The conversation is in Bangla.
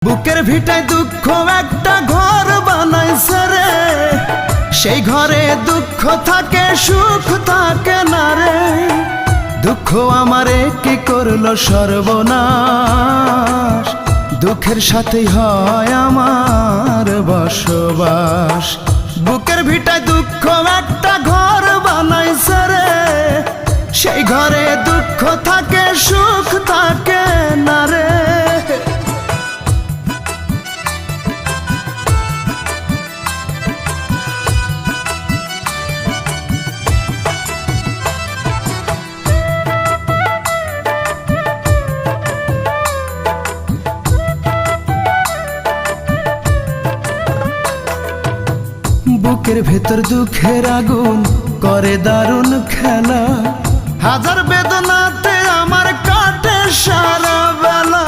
বুকের ভিটায় দুঃখ একটা ঘর বানাইছে রে, সেই ঘরে দুঃখ থাকে সুখ থাকে না রে। দুঃখ আমারে কি করলো সর্বনাশ, দুঃখের সাথেই হয় আমার বসবাস। বুকের ভিটায় দুঃখ একটা ঘর বানাইছে রে, সেই ঘরে দুঃখ থাকে সুখ থাকে না রে। বুকের ভেতর দুঃখের আগুন করে দারুণ খেলা, হাজার বেদনাতে আমার কাটে সারা বেলা।